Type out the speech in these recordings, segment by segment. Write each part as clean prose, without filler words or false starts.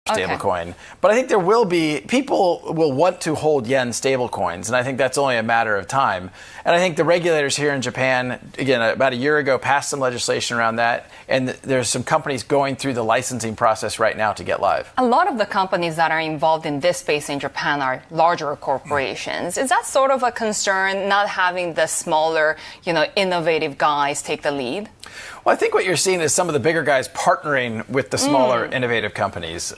stablecoin. But I think there will be, people will want to hold yen stablecoins, and I think that's only a matter of time. And I think the regulators here in Japan, again, about a year ago, passed some legislation around that, and there's some companies going through the licensing process right now to get live. A lot of the companies that are involved in this space in Japan are larger corporations. Is that sort of a concern, not having the smaller, innovative guys take the lead? Well, I think what you're seeing is some of the bigger guys partnering with the smaller innovative companies.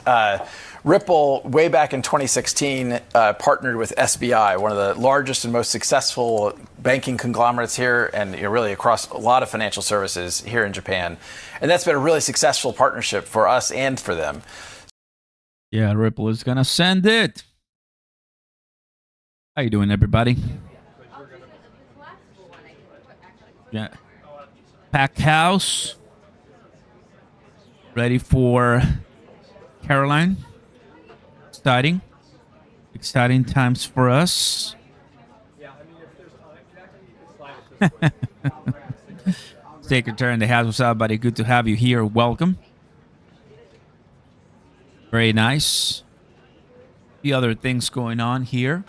Ripple, way back in 2016, partnered with SBI, one of the largest and most successful banking conglomerates here, and really across a lot of financial services here in Japan. And that's been a really successful partnership for us and for them. Yeah, Ripple is going to send it. How you doing, everybody? Yeah. Packed house. Ready for Caroline. Exciting times for us. Take your turn. The house was up, buddy. Good to have you here. Welcome. Very nice. The other things going on here.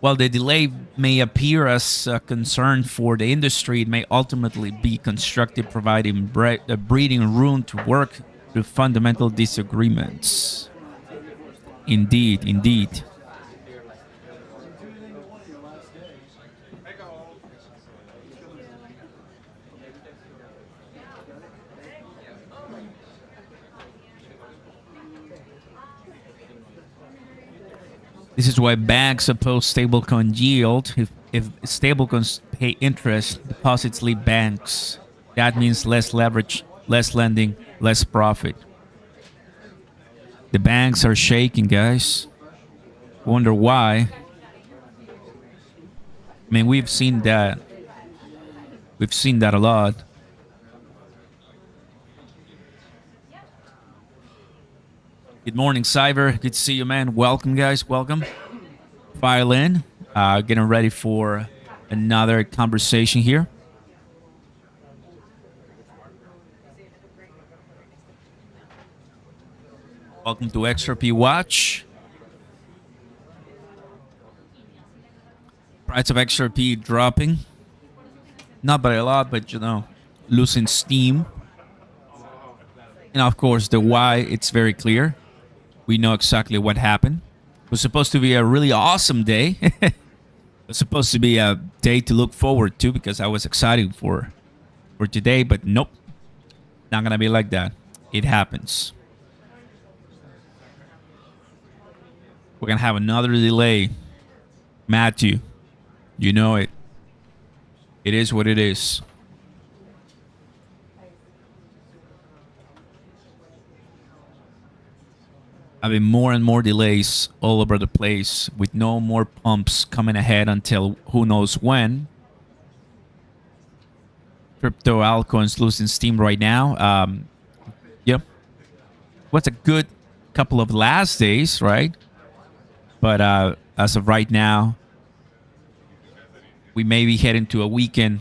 While the delay may appear as a concern for the industry, it may ultimately be constructive, providing breathing room to work through fundamental disagreements. Indeed, indeed. This is why banks oppose stablecoin yield. If stablecoins pay interest, deposits leave banks. That means less leverage, less lending, less profit. The banks are shaking, guys. Wonder why. I mean, we've seen that. We've seen that a lot. Good morning, Cyber. Good to see you, man. Welcome, guys. Welcome. File in. Getting ready for another conversation here. Welcome to XRP Watch. Price of XRP dropping. Not by a lot, but losing steam. And of course, the why, it's very clear. We know exactly what happened. It was supposed to be a really awesome day. It was supposed to be a day to look forward to because I was excited for today, but nope. Not going to be like that. It happens. We're going to have another delay. Matthew, you know it. It is what it is. Having more and more delays all over the place with no more pumps coming ahead until who knows when. Crypto altcoins losing steam right now. Yep. What's a good couple of last days, right? But as of right now, we may be heading to a weekend.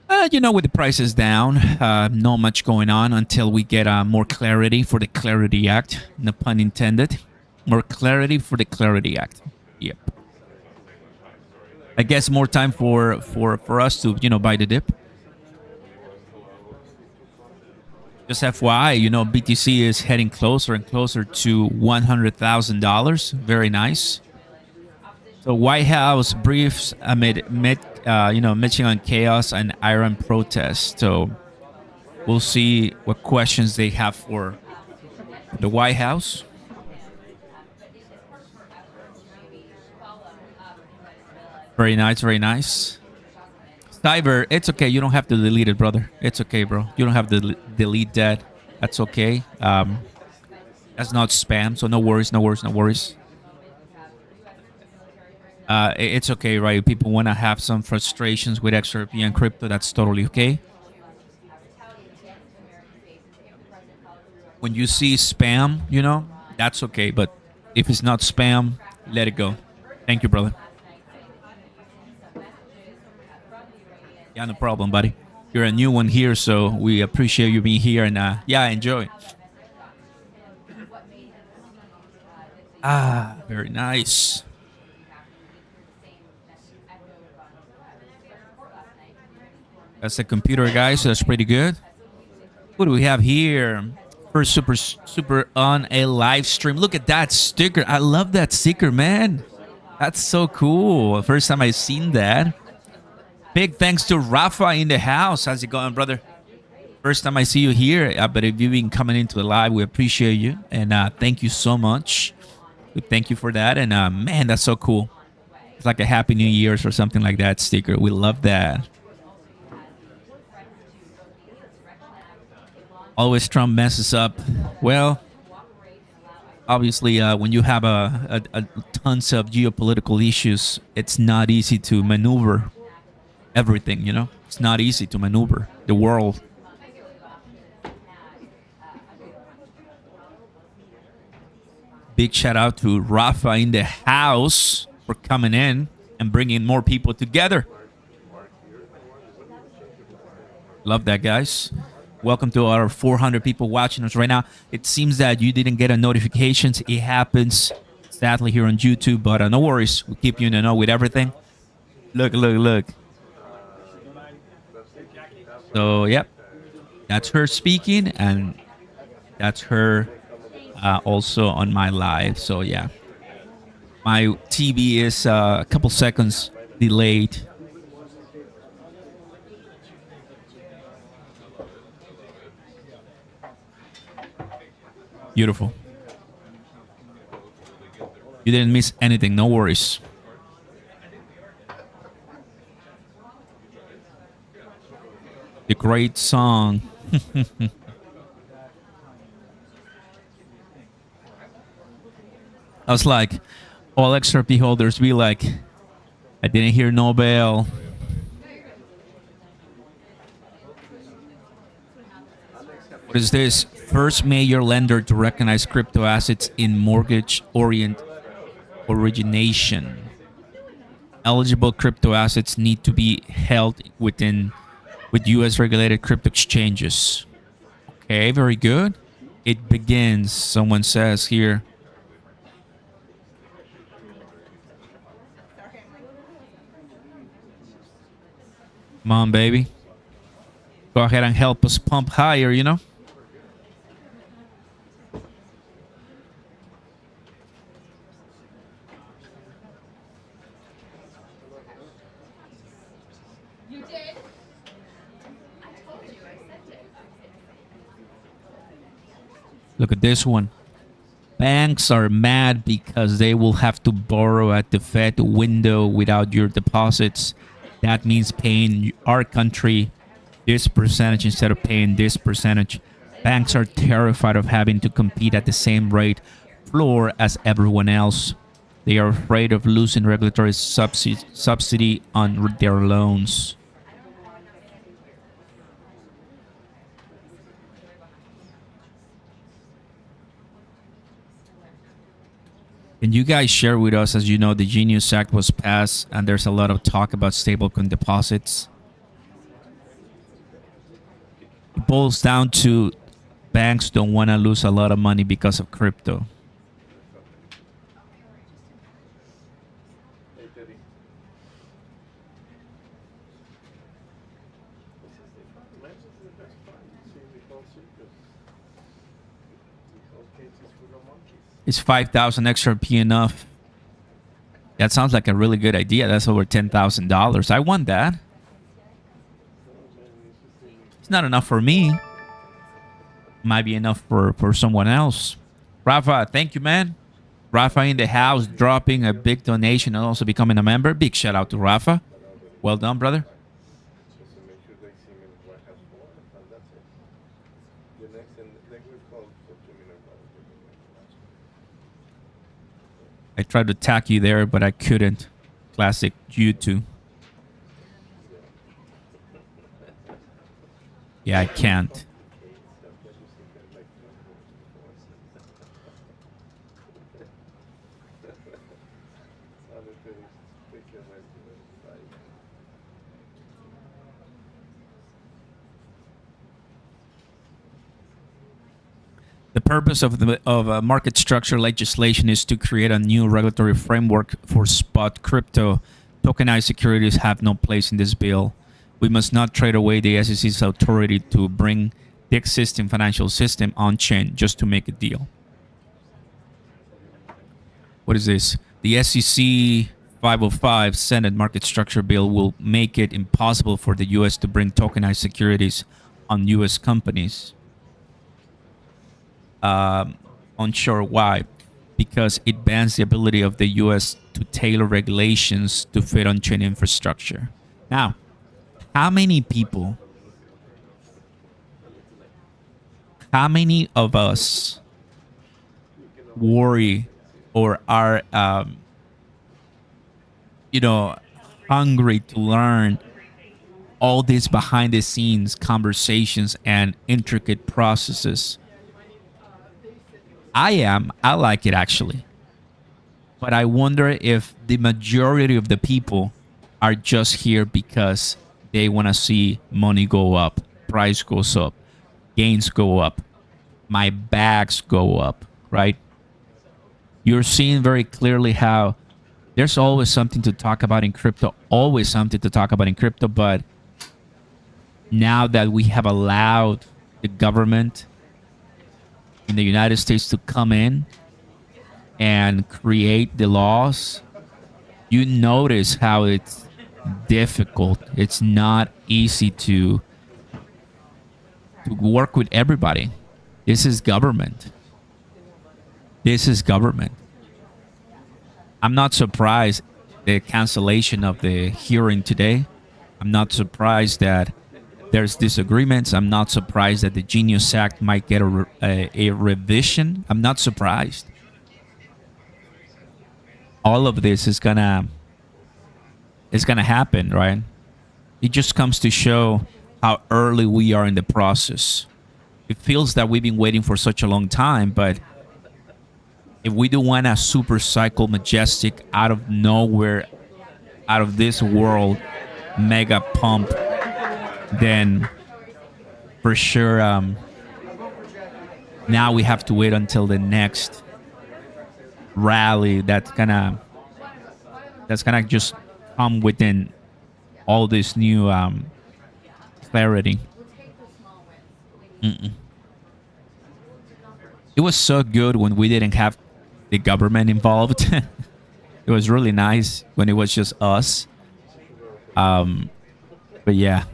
With the prices down, not much going on until we get more clarity for the Clarity Act. No pun intended. More clarity for the Clarity Act. Yep. I guess more time for us to, buy the dip. Just FYI, BTC is heading closer and closer to $100,000. Very nice. So White House briefs amid Michigan chaos and Iran protests. So we'll see what questions they have for the White House. Very nice, very nice. Cyber, it's okay. You don't have to delete it, brother. It's okay, bro. You don't have to delete that. That's okay. That's not spam, so no worries, no worries, no worries. It's okay, right? People want to have some frustrations with XRP and crypto. That's totally okay. When you see spam, that's okay. But if it's not spam, let it go. Thank you, brother. Yeah, no problem, buddy. You're a new one here, so we appreciate you being here, and yeah, enjoy. Ah, very nice. That's the computer, guys. So that's pretty good. What do we have here? First super on a live stream. Look at that sticker. I love that sticker, man. That's so cool. First time I've seen that. Big thanks to Rafa in the house. How's it going, brother? First time I see you here, but if you've been coming into the live, we appreciate you. And thank you so much. We thank you for that. And man, that's so cool. It's like a Happy New Year's or something like that sticker. We love that. Always Trump messes up. Well, obviously, when you have a tons of geopolitical issues, it's not easy to maneuver everything, you know? It's not easy to maneuver the world. Big shout out to Rafa in the house for coming in and bringing more people together. Love that, guys. Welcome to our 400 people watching us right now. It seems that you didn't get a notifications. It happens, sadly, here on YouTube, but no worries. We'll keep you in the know with everything. Look. So, yep. That's her speaking, and that's her also on my live. So, yeah. My TV is a couple seconds delayed. Beautiful. You didn't miss anything. No worries. The great song. I was like, all XRP holders be like, I didn't hear Nobel. What is this? First major lender to recognize crypto assets in mortgage-orient origination. Eligible crypto assets need to be held with U.S. regulated crypto exchanges. Okay, very good. It begins, someone says here. Come on, baby. Go ahead and help us pump higher, you know? Look at this one. Banks are mad because they will have to borrow at the Fed window without your deposits. That means paying our country this percentage instead of paying this percentage. Banks are terrified of having to compete at the same rate floor as everyone else. They are afraid of losing regulatory subsidy on their loans. Can you guys share with us, as you know, the Genius Act was passed and there's a lot of talk about stablecoin deposits. It boils down to banks don't want to lose a lot of money because of crypto. Is 5,000 XRP enough? That sounds like a really good idea. That's over $10,000. I want that. It's not enough for me. Might be enough for someone else. Rafa, thank you, man. Rafa in the house dropping a big donation and also becoming a member. Big shout out to Rafa. Well done, brother. I tried to attack you there, but I couldn't. Classic YouTube. Yeah, I can't. The purpose of market structure legislation is to create a new regulatory framework for spot crypto. Tokenized securities have no place in this bill. We must not trade away the SEC's authority to bring the existing financial system on chain just to make a deal. What is this? The SEC 505 Senate market structure bill will make it impossible for the U.S. to bring tokenized securities on U.S. companies. Unsure why. Because it bans the ability of the U.S. to tailor regulations to fit on-chain infrastructure. Now, how many people, how many of us worry or are, hungry to learn all these behind-the-scenes conversations and intricate processes? I like it actually. But I wonder if the majority of the people are just here because they want to see money go up, price goes up, gains go up, my bags go up, right? You're seeing very clearly how there's always something to talk about in crypto, but now that we have allowed the government in the United States to come in and create the laws, you notice how it's difficult. It's not easy to work with everybody. This is government. I'm not surprised the cancellation of the hearing today. I'm not surprised that there's disagreements. I'm not surprised that the Genius Act might get a revision. I'm not surprised. All of this is gonna happen, right? It just comes to show how early we are in the process. It feels that we've been waiting for such a long time, but if we do want a super cycle majestic out of nowhere, out of this world mega pump, then for sure now we have to wait until the next rally that's gonna just come within all this new clarity. It was so good when we didn't have the government involved. It was really nice when it was just us. But yeah,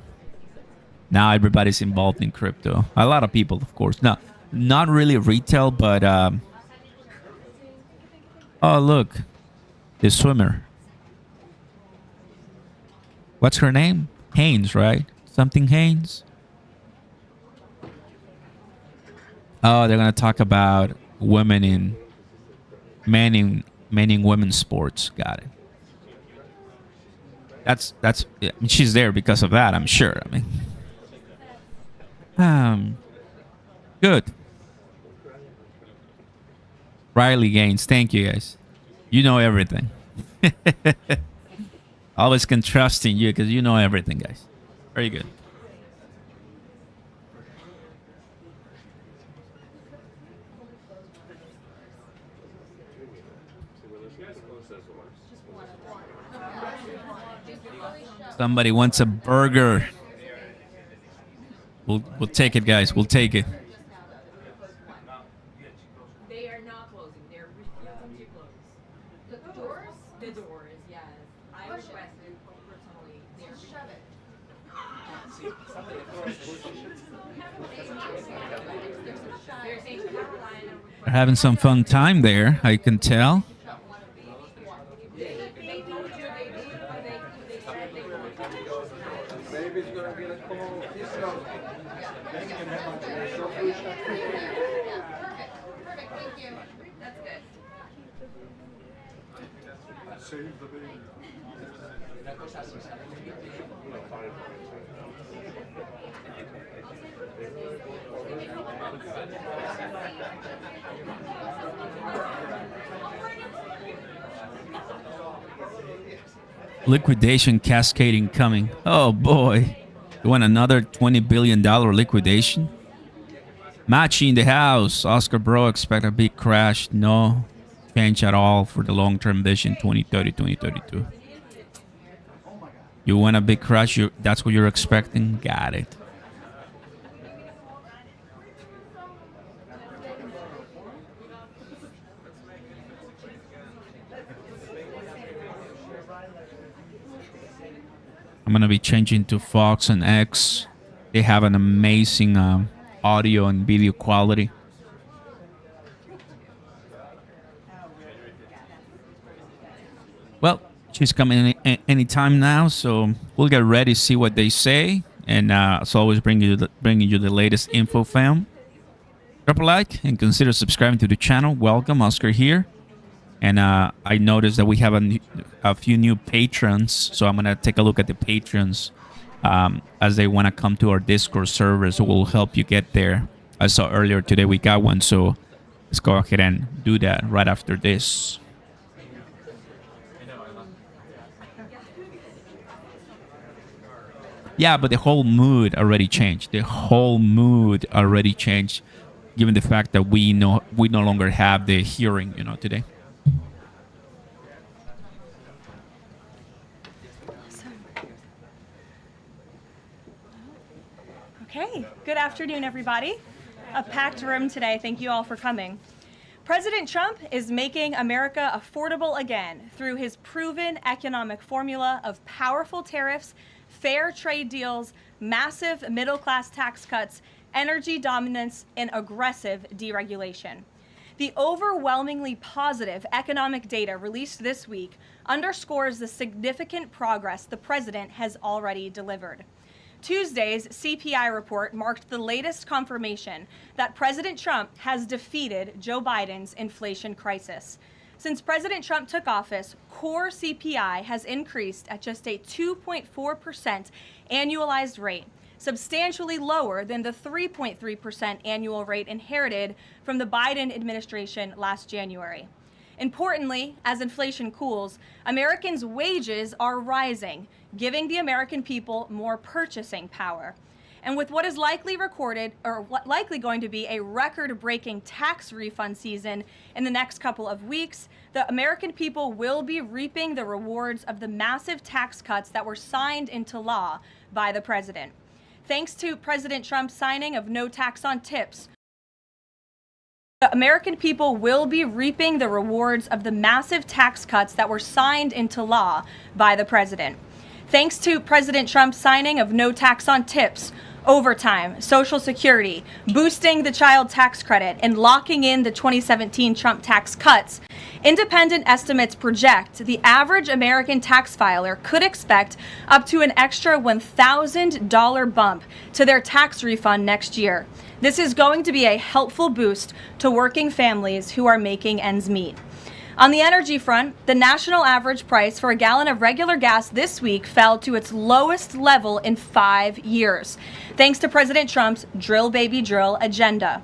now everybody's involved in crypto. A lot of people, of course. No, not really retail, but oh, look, the swimmer. What's her name? Haynes, right? Something Haynes. Oh, they're gonna talk about women in men in women's sports. Got it. That's. I mean, she's there because of that, I'm sure. I mean, good. Riley Gaines, thank you guys. You know everything. Always can trust in you because you know everything, guys. Very good. Somebody wants a burger. We'll take it, guys. We'll take it. They are not closing. They're refusing to close. The doors? The doors, yes. I requested personally. They're shut it. They're having some fun time there, I can tell. Liquidation cascading coming. Oh boy. You want another $20 billion liquidation? Matchy in the house. Oscar Bro, expect a big crash. No change at all for the long-term vision 2030, 2032. You want a big crash? That's what you're expecting? Got it. I'm going to be changing to Fox and X. They have an amazing audio and video quality. Well, she's coming any time now, so we'll get ready to see what they say. And as always, bringing you the latest info, fam. Drop a like and consider subscribing to the channel. Welcome, Oscar here. And I noticed that we have a few new patrons, so I'm gonna take a look at the patrons as they want to come to our Discord server, so we'll help you get there. I saw earlier today we got one, so let's go ahead and do that right after this. Yeah, but the whole mood already changed. The whole mood already changed, given the fact that we no longer have the hearing, today. Okay, good afternoon, everybody. A packed room today. Thank you all for coming. President Trump is making America affordable again through his proven economic formula of powerful tariffs, fair trade deals, massive middle-class tax cuts, energy dominance, and aggressive deregulation. The overwhelmingly positive economic data released this week underscores the significant progress the president has already delivered. Tuesday's CPI report marked the latest confirmation that President Trump has defeated Joe Biden's inflation crisis. Since President Trump took office, core CPI has increased at just a 2.4% annualized rate, substantially lower than the 3.3% annual rate inherited from the Biden administration last January. Importantly, as inflation cools, Americans' wages are rising, giving the American people more purchasing power. And with what is likely going to be a record-breaking tax refund season in the next couple of weeks, the American people will be reaping the rewards of the massive tax cuts that were signed into law by the president. Thanks to President Trump's signing of no tax on tips, the American people will be reaping the rewards of the massive tax cuts that were signed into law by the president. Thanks to President Trump's signing of no tax on tips, overtime, Social Security, boosting the child tax credit, and locking in the 2017 Trump tax cuts, independent estimates project the average American tax filer could expect up to an extra $1,000 bump to their tax refund next year. This is going to be a helpful boost to working families who are making ends meet. On the energy front, the national average price for a gallon of regular gas this week fell to its lowest level in 5 years, thanks to President Trump's drill baby drill agenda.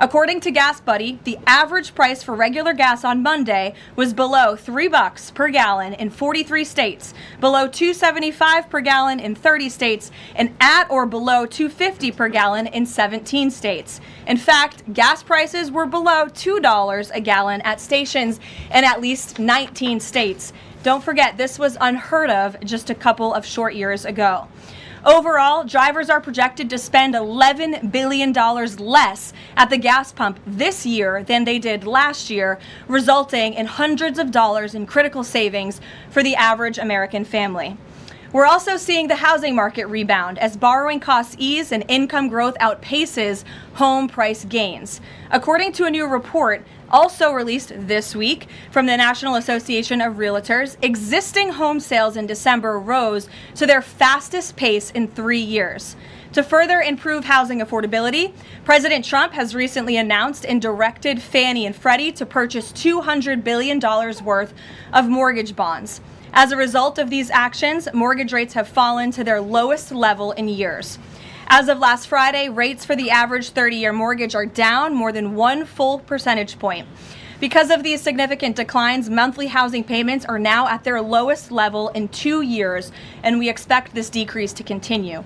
According to Gas Buddy, the average price for regular gas on Monday was below $3 per gallon in 43 states, below $2.75 per gallon in 30 states, and at or below $2.50 per gallon in 17 states. In fact, gas prices were below $2 a gallon at stations in at least 19 states. Don't forget, this was unheard of just a couple of short years ago. Overall, drivers are projected to spend $11 billion less at the gas pump this year than they did last year, resulting in hundreds of dollars in critical savings for the average American family. We're also seeing the housing market rebound as borrowing costs ease and income growth outpaces home price gains. According to a new report also released this week from the National Association of Realtors, existing home sales in December rose to their fastest pace in 3 years. To further improve housing affordability, President Trump has recently announced and directed Fannie and Freddie to purchase $200 billion worth of mortgage bonds. As a result of these actions, mortgage rates have fallen to their lowest level in years. As of last Friday, rates for the average 30-year mortgage are down more than 1 full percentage point. Because of these significant declines, monthly housing payments are now at their lowest level in 2 years, and we expect this decrease to continue.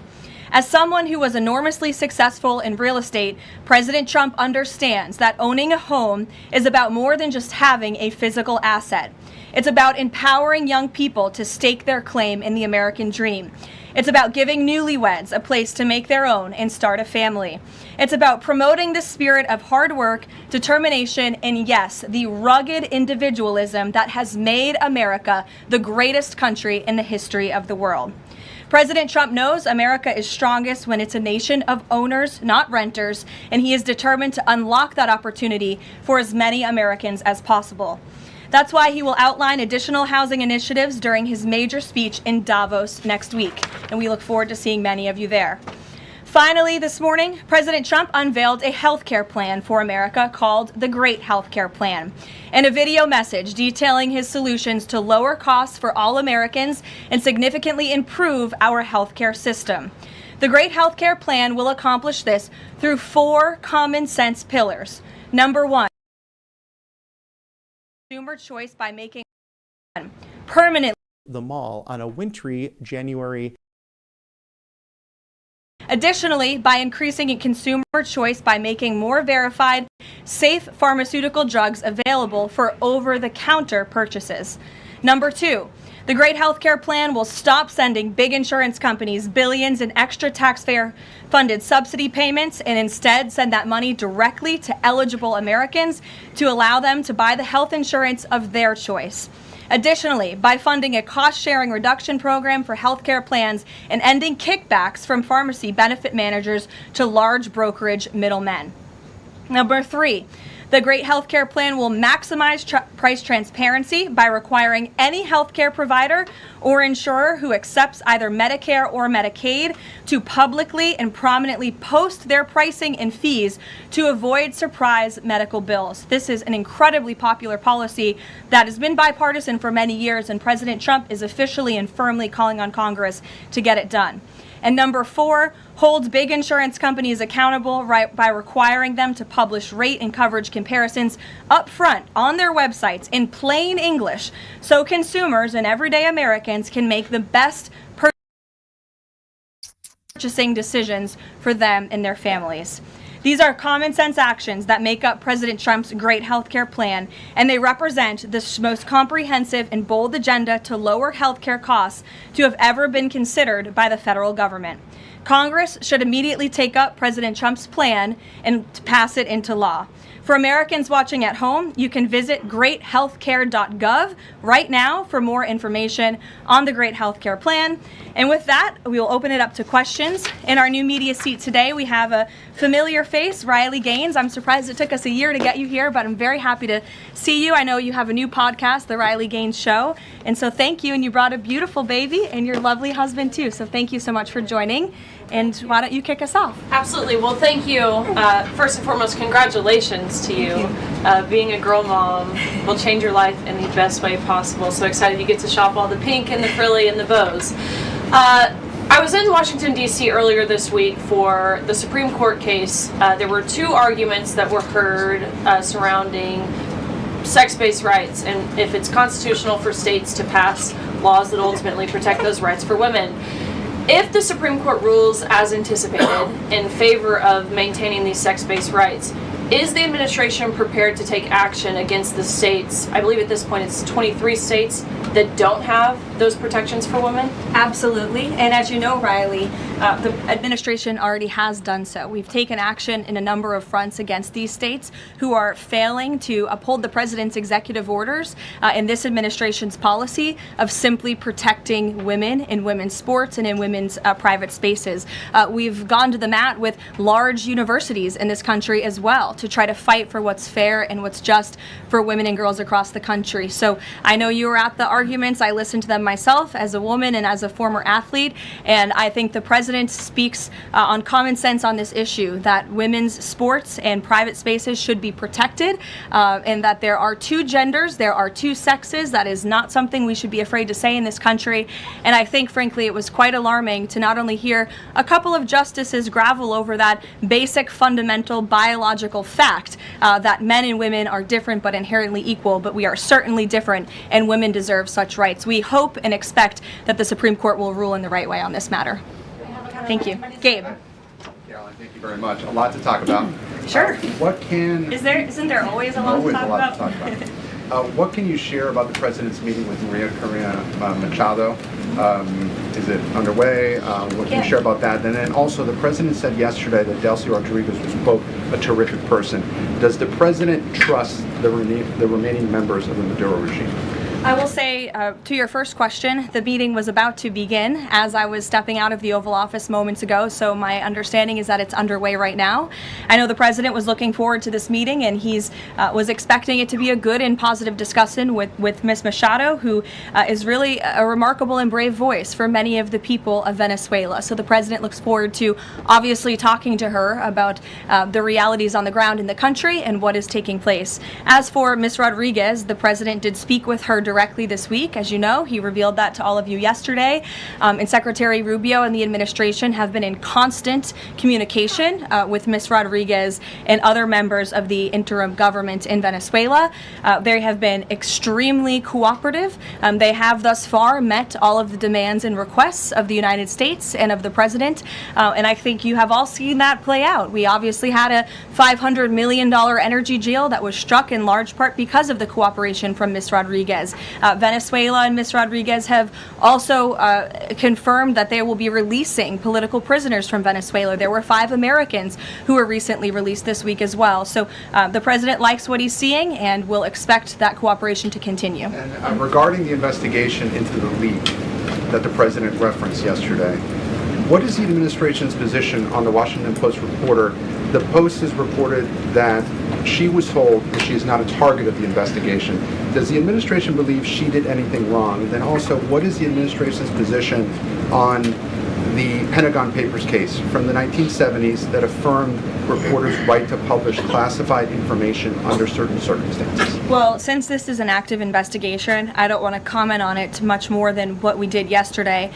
As someone who was enormously successful in real estate, President Trump understands that owning a home is about more than just having a physical asset. It's about empowering young people to stake their claim in the American dream. It's about giving newlyweds a place to make their own and start a family. It's about promoting the spirit of hard work, determination, and yes, the rugged individualism that has made America the greatest country in the history of the world. President Trump knows America is strongest when it's a nation of owners, not renters, and he is determined to unlock that opportunity for as many Americans as possible. That's why he will outline additional housing initiatives during his major speech in Davos next week, and we look forward to seeing many of you there. Finally, this morning, President Trump unveiled a healthcare plan for America called the Great Healthcare Plan, and a video message detailing his solutions to lower costs for all Americans and significantly improve our healthcare system. The Great Healthcare Plan will accomplish this through 4 common sense pillars. Number 1, consumer choice by making permanent the mall on a wintry January. Additionally, by increasing consumer choice by making more verified, safe pharmaceutical drugs available for over-the-counter purchases. Number 2, the Great Healthcare Plan will stop sending big insurance companies billions in extra taxpayer-funded subsidy payments and instead send that money directly to eligible Americans to allow them to buy the health insurance of their choice. Additionally, by funding a cost-sharing reduction program for healthcare plans and ending kickbacks from pharmacy benefit managers to large brokerage middlemen. Number 3, the Great Healthcare Plan will maximize price transparency by requiring any healthcare provider or insurer who accepts either Medicare or Medicaid to publicly and prominently post their pricing and fees to avoid surprise medical bills. This is an incredibly popular policy that has been bipartisan for many years, and President Trump is officially and firmly calling on Congress to get it done. And number 4, holds big insurance companies accountable by requiring them to publish rate and coverage comparisons up front on their websites in plain English so consumers and everyday Americans can make the best purchasing decisions for them and their families. These are common sense actions that make up President Trump's Great Healthcare Plan, and they represent the most comprehensive and bold agenda to lower healthcare costs to have ever been considered by the federal government. Congress should immediately take up President Trump's plan and pass it into law. For Americans watching at home, you can visit greathealthcare.gov right now for more information on the Great Healthcare Plan. And with that, we will open it up to questions. In our new media seat today, we have a familiar face, Riley Gaines. I'm surprised it took us a year to get you here, but I'm very happy to see you. I know you have a new podcast, The Riley Gaines Show. And so thank you. And you brought a beautiful baby and your lovely husband, too. So thank you so much for joining. And why don't you kick us off? Absolutely. Well, thank you. First and foremost, congratulations to you. Being a girl mom will change your life in the best way possible. So excited you get to shop all the pink and the frilly and the bows. I was in Washington, D.C. earlier this week for the Supreme Court case. There were 2 arguments that were heard surrounding sex-based rights and if it's constitutional for states to pass laws that ultimately protect those rights for women. If the Supreme Court rules as anticipated in favor of maintaining these sex-based rights, is the administration prepared to take action against the states? I believe at this point it's 23 states that don't have those protections for women? Absolutely. And as you know, Riley, the administration already has done so. We've taken action in a number of fronts against these states who are failing to uphold the president's executive orders in this administration's policy of simply protecting women in women's sports and in women's private spaces. We've gone to the mat with large universities in this country as well to try to fight for what's fair and what's just for women and girls across the country. So I know you were at the arguments. I listened to them myself as a woman and as a former athlete, and I think the president speaks on common sense on this issue, that women's sports and private spaces should be protected, and that there are 2 genders, there are 2 sexes. That is not something we should be afraid to say in this country. And I think, frankly, it was quite alarming to not only hear a couple of justices gravel over that basic fundamental biological fact that men and women are different but inherently equal, but we are certainly different and women deserve such rights. We hope and expect that the Supreme Court will rule in the right way on this matter. Thank you. Gabe. Caroline, thank you very much. A lot to talk about. Sure. Isn't there always a lot always to talk a lot about? to talk about. What can you share about the president's meeting with Maria Corina Machado? Is it underway? What can you share about that? And then also, the president said yesterday that Delcy Rodriguez was, quote, a terrific person. Does the president trust the remaining members of the Maduro regime? I will say, to your first question, the meeting was about to begin as I was stepping out of the Oval Office moments ago, so my understanding is that it's underway right now. I know the president was looking forward to this meeting, and he's was expecting it to be a good and positive discussion with Ms. Machado, who is really a remarkable and brave voice for many of the people of Venezuela. So the president looks forward to obviously talking to her about the realities on the ground in the country and what is taking place. As for Ms. Rodriguez, the president did speak with her directly this week. As you know, he revealed that to all of you yesterday. And Secretary Rubio and the administration have been in constant communication with Ms. Rodriguez and other members of the interim government in Venezuela. They have been extremely cooperative. They have thus far met all of the demands and requests of the United States and of the president. And I think you have all seen that play out. We obviously had a $500 million energy deal that was struck in large part because of the cooperation from Ms. Rodriguez. Venezuela and Ms. Rodriguez have also confirmed that they will be releasing political prisoners from Venezuela. There were 5 Americans who were recently released this week as well. So the president likes what he's seeing and will expect that cooperation to continue. And regarding the investigation into the leak that the president referenced yesterday, what is the administration's position on the Washington Post reporter? The Post has reported that she was told that she is not a target of the investigation. Does the administration believe she did anything wrong? And then also, what is the administration's position on the Pentagon Papers case from the 1970s that affirmed reporters' right to publish classified information under certain circumstances? Well, since this is an active investigation, I don't want to comment on it much more than what we did yesterday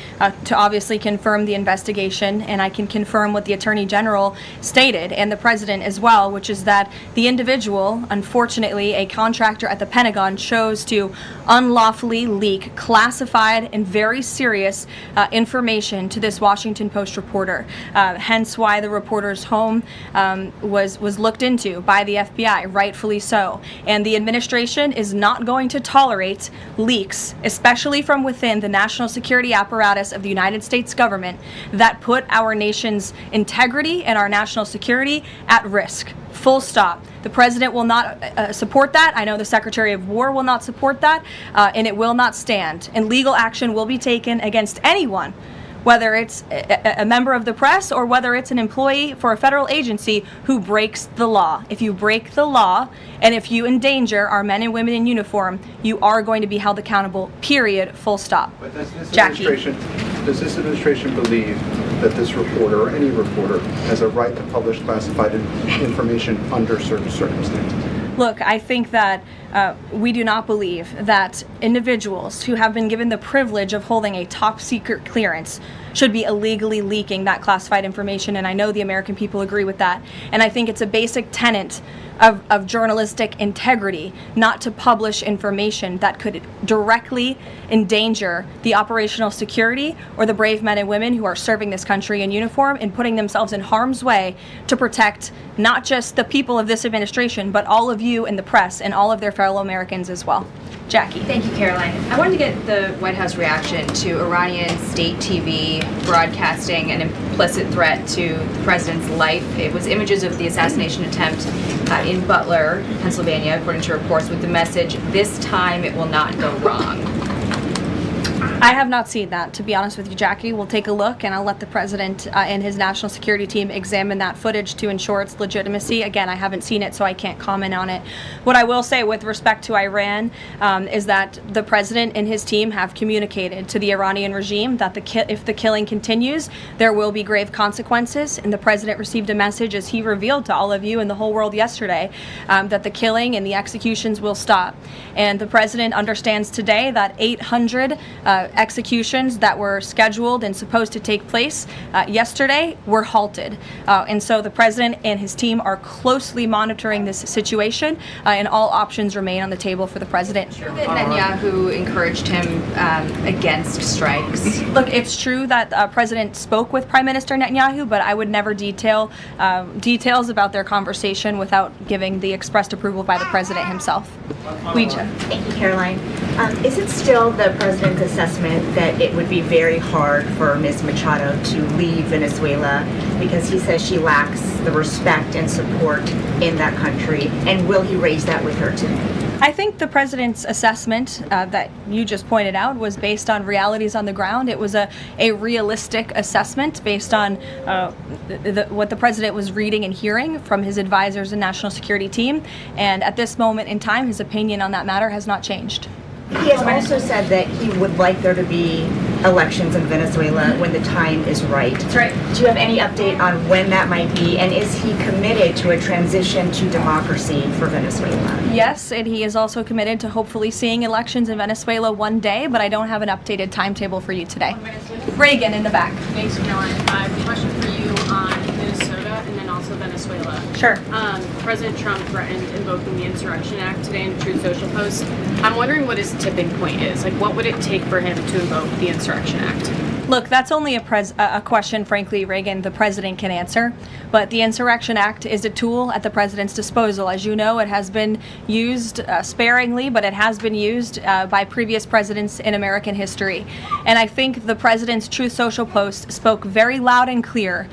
to obviously confirm the investigation, and I can confirm what the Attorney General stated and the President as well, which is that the individual, unfortunately a contractor at the Pentagon, chose to unlawfully leak classified and very serious information to this Washington Post reporter, hence why the reporter's home was looked into by the FBI, rightfully so. And the administration is not going to tolerate leaks, especially from within the national security apparatus of the United States government, that put our nation's integrity and our national security at risk. Full stop. The president will not support that. I know the Secretary of War will not support that, and it will not stand. And legal action will be taken against anyone, whether it's a member of the press or whether it's an employee for a federal agency who breaks the law. If you break the law and if you endanger our men and women in uniform, you are going to be held accountable, period, full stop. But does this administration believe that this reporter or any reporter has a right to publish classified information under certain circumstances? Look, I think that we do not believe that individuals who have been given the privilege of holding a top secret clearance should be illegally leaking that classified information, and I know the American people agree with that. And I think it's a basic tenet of journalistic integrity not to publish information that could directly endanger the operational security or the brave men and women who are serving this country in uniform and putting themselves in harm's way to protect not just the people of this administration, but all of you in the press and all of their fellow Americans as well. Jackie. Thank you, Caroline. I wanted to get the White House reaction to Iranian state TV broadcasting an implicit threat to the president's life. It was images of the assassination attempt in Butler, Pennsylvania, according to reports, with the message, "This time it will not go wrong." I have not seen that, to be honest with you, Jackie. We'll take a look, and I'll let the president and his national security team examine that footage to ensure its legitimacy. Again, I haven't seen it, so I can't comment on it. What I will say with respect to Iran is that the president and his team have communicated to the Iranian regime that if the killing continues, there will be grave consequences. And the president received a message, as he revealed to all of you and the whole world yesterday, that the killing and the executions will stop. And the president understands today that 800 executions that were scheduled and supposed to take place yesterday were halted. And so the president and his team are closely monitoring this situation, and all options remain on the table for the president. Netanyahu encouraged him against strikes. Look, it's true that the president spoke with Prime Minister Netanyahu, but I would never detail details about their conversation without giving the expressed approval by the president himself. Ouija. Thank you, Caroline. Is it still the president's assessment that it would be very hard for Ms. Machado to leave Venezuela because he says she lacks the respect and support in that country? And will he raise that with her today? I think the president's assessment that you just pointed out was based on realities on the ground. It was a realistic assessment based on what the president was reading and hearing from his advisors and national security team. And at this moment in time, his opinion on that matter has not changed. He has also said that he would like there to be elections in Venezuela when the time is right. That's right. Do you have any update on when that might be? And is he committed to a transition to democracy for Venezuela? Yes, and he is also committed to hopefully seeing elections in Venezuela one day, but I don't have an updated timetable for you today. Reagan in the back. Thanks, Caroline. I have a question for you on Minnesota and then also Venezuela. Sure. President Trump threatened invoking the Insurrection Act today in a Truth Social post. I'm wondering what his tipping point is. Like, what would it take for him to invoke the Insurrection Act? Look, that's only a question, frankly, Reagan, the president can answer. But the Insurrection Act is a tool at the president's disposal. As you know, it has been used sparingly, but it has been used by previous presidents in American history. And I think the president's Truth Social post spoke very loud and clear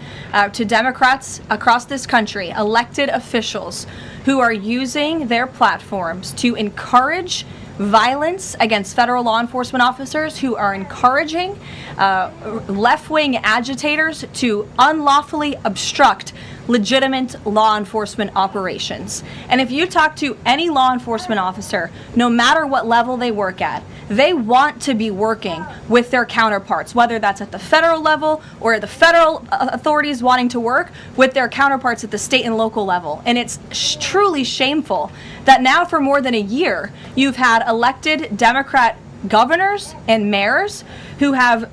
to Democrats across this country, elected officials who are using their platforms to encourage violence against federal law enforcement officers, who are encouraging left-wing agitators to unlawfully obstruct legitimate law enforcement operations. And if you talk to any law enforcement officer, no matter what level they work at, they want to be working with their counterparts, whether that's at the federal level or the federal authorities wanting to work with their counterparts at the state and local level. And it's truly shameful that now for more than a year, you've had elected Democrat governors and mayors who have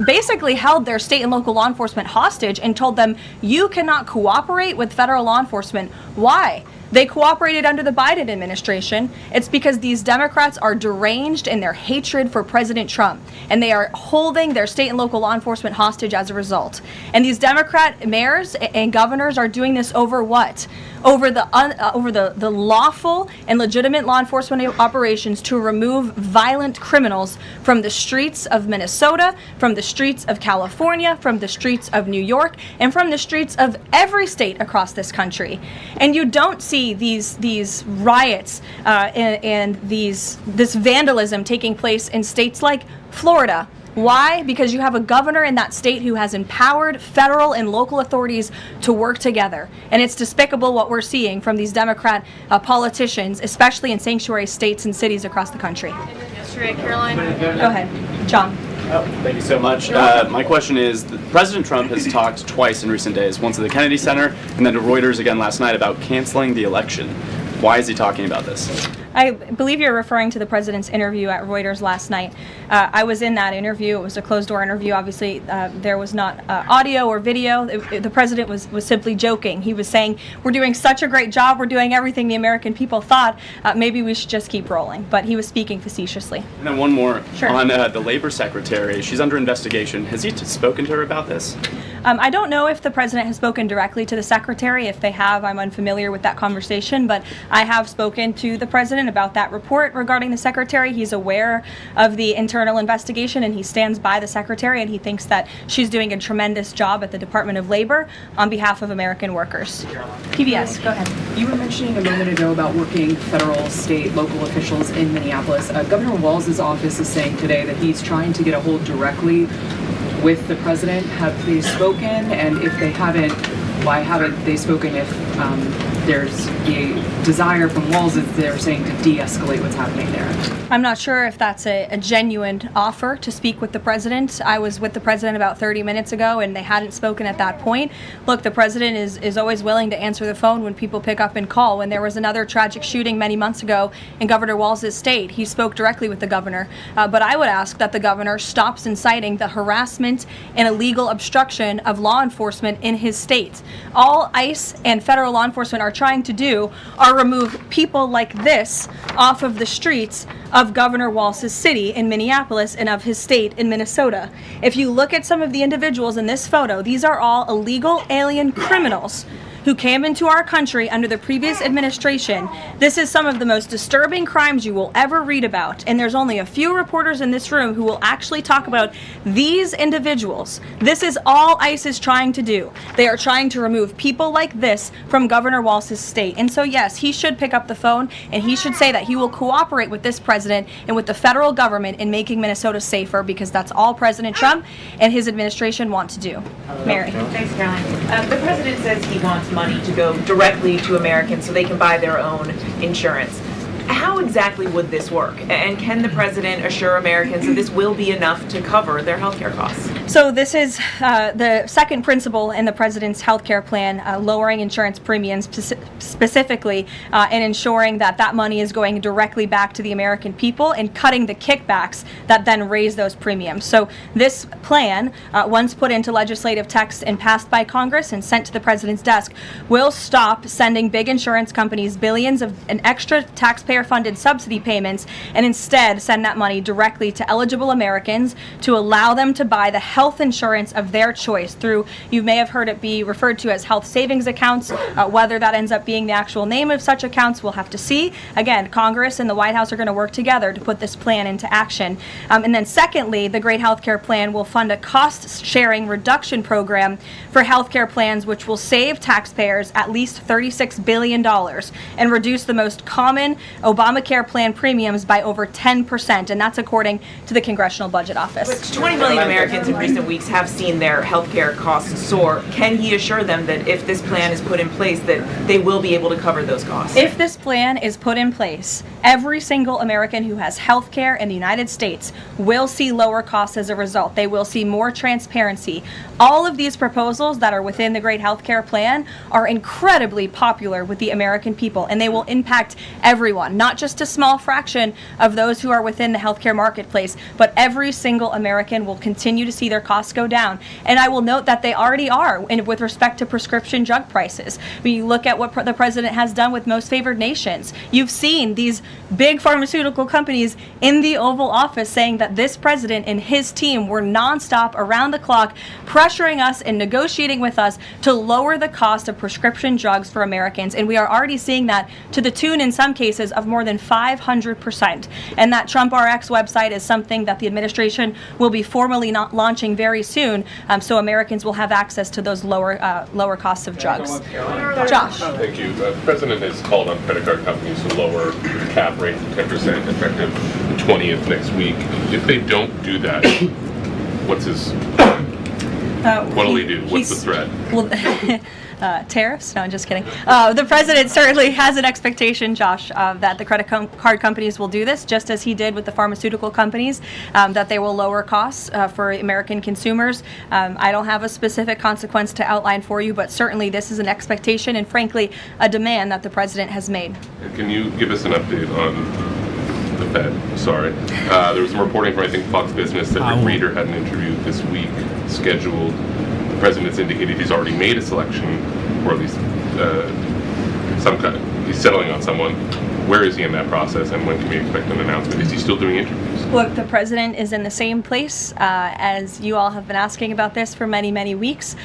basically held their state and local law enforcement hostage and told them, you cannot cooperate with federal law enforcement. Why? They cooperated under the Biden administration. It's because these Democrats are deranged in their hatred for President Trump, and they are holding their state and local law enforcement hostage as a result. And these Democrat mayors and governors are doing this over what? Over the lawful and legitimate law enforcement operations to remove violent criminals from the streets of Minnesota, from the streets of California, from the streets of New York, and from the streets of every state across this country. And you don't see these riots and this vandalism taking place in states like Florida. Why? Because you have a governor in that state who has empowered federal and local authorities to work together. And it's despicable what we're seeing from these Democrat politicians, especially in sanctuary states and cities across the country. Yesterday, Caroline. Go ahead, John. Oh, thank you so much. My question is, President Trump has talked twice in recent days, once at the Kennedy Center and then to Reuters again last night, about canceling the election. Why is he talking about this? I believe you're referring to the president's interview at Reuters last night. I was in that interview. It was a closed-door interview. Obviously, there was not audio or video. The president was simply joking. He was saying, we're doing such a great job. We're doing everything the American people thought. Maybe we should just keep rolling. But he was speaking facetiously. And then one more. Sure. On the labor secretary. She's under investigation. Has he spoken to her about this? I don't know if the president has spoken directly to the secretary. If they have, I'm unfamiliar with that conversation, but I have spoken to the president about that report regarding the secretary. He's aware of the internal investigation, and he stands by the secretary, and he thinks that she's doing a tremendous job at the Department of Labor on behalf of American workers. PBS, go ahead. You were mentioning a moment ago about working federal, state, local officials in Minneapolis. Governor Walz's office is saying today that he's trying to get a hold directly with the president. Have they spoken? And if they haven't, why haven't they spoken if there's a desire from Walz, as they're saying, to de-escalate what's happening there. I'm not sure if that's a genuine offer to speak with the president. I was with the president about 30 minutes ago, and they hadn't spoken at that point. Look, the president is always willing to answer the phone when people pick up and call. When there was another tragic shooting many months ago in Governor Walz's state, he spoke directly with the governor. But I would ask that the governor stops inciting the harassment and illegal obstruction of law enforcement in his state. All ICE and federal law enforcement are trying to do are remove people like this off of the streets of Governor Walz's city in Minneapolis and of his state in Minnesota. If you look at some of the individuals in this photo, these are all illegal alien criminals who came into our country under the previous administration. This is some of the most disturbing crimes you will ever read about, and there's only a few reporters in this room who will actually talk about these individuals. This is all ICE is trying to do. They are trying to remove people like this from Governor Walz's state. And so yes, he should pick up the phone, and he should say that he will cooperate with this president and with the federal government in making Minnesota safer, because that's all President Trump and his administration want to do. Mary. Thanks, Caroline. The president says he wants money to go directly to Americans so they can buy their own insurance. How exactly would this work? And can the president assure Americans that this will be enough to cover their health care costs? So this is the second principle in the president's health care plan, lowering insurance premiums specifically and ensuring that that money is going directly back to the American people and cutting the kickbacks that then raise those premiums. So this plan, once put into legislative text and passed by Congress and sent to the president's desk, will stop sending big insurance companies billions of an extra taxpayer-funded subsidy payments and instead send that money directly to eligible Americans to allow them to buy the health insurance of their choice through, you may have heard it be referred to as health savings accounts. Whether that ends up being the actual name of such accounts, we'll have to see. Again, Congress and the White House are going to work together to put this plan into action. And then secondly, the Great Healthcare Plan will fund a cost-sharing reduction program for healthcare plans, which will save taxpayers at least $36 billion and reduce the most common Obamacare plan premiums by over 10%, and that's according to the Congressional Budget Office. But 20 million Americans in recent weeks have seen their health care costs soar. Can he assure them that if this plan is put in place, that they will be able to cover those costs? If this plan is put in place, every single American who has health care in the United States will see lower costs as a result. They will see more transparency. All of these proposals that are within the Great Healthcare Plan are incredibly popular with the American people, and they will impact everyone, not just a small fraction of those who are within the healthcare marketplace, but every single American will continue to see their costs go down. And I will note that they already are with respect to prescription drug prices. When you look at what the president has done with most favored nations, you've seen these big pharmaceutical companies in the Oval Office saying that this president and his team were nonstop, around the clock, pressuring us and negotiating with us to lower the cost of prescription drugs for Americans. And we are already seeing that to the tune, in some cases, of more than 500%. And that Trump RX website is something that the administration will be formally launching very soon, so Americans will have access to those lower costs of drugs. Josh. Thank you. The president has called on credit card companies to lower the cap rate to 10% effective the 20th next week. If they don't do that, what's his what'll he do? What's the threat? Well, tariffs? No, I'm just kidding. The president certainly has an expectation, Josh, that the credit card companies will do this, just as he did with the pharmaceutical companies, that they will lower costs for American consumers. I don't have a specific consequence to outline for you, but certainly this is an expectation and, frankly, a demand that the president has made. And can you give us an update on the Fed? Sorry. There was some reporting from, I think, Fox Business that Rick Reader had an interview this week scheduled. The president's indicated he's already made a selection, or at least he's settling on someone. Where is he in that process, and when can we expect an announcement? Is he still doing interviews? Look, the president is in the same place as you all have been asking about this for many, many weeks.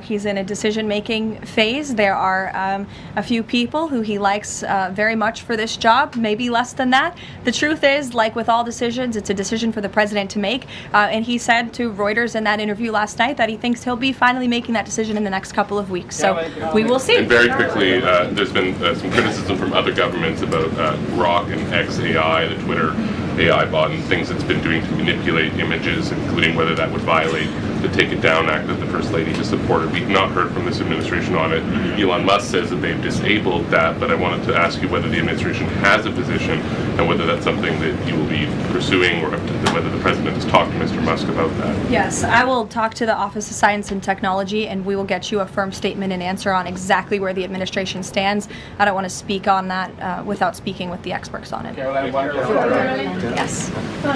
He's in a decision-making phase. There are a few people who he likes very much for this job, maybe less than that. The truth is, like with all decisions, it's a decision for the president to make. And he said to Reuters in that interview last night that he thinks he'll be finally making that decision in the next couple of weeks. So we will see. And very quickly, there's been some criticism from other governments about Grok and XAI, the Twitter AI bot, and things it's been doing to manipulate images, including whether that would violate the Take It Down Act that the First Lady has supported. We've not heard from this administration on it. Elon Musk says that they've disabled that, but I wanted to ask you whether the administration has a position and whether that's something that you will be pursuing, or whether the president has talked to Mr. Musk about that. Yes, I will talk to the Office of Science and Technology, and we will get you a firm statement and answer on exactly where the administration stands. I don't want to speak on that without speaking with the experts on it. Yes.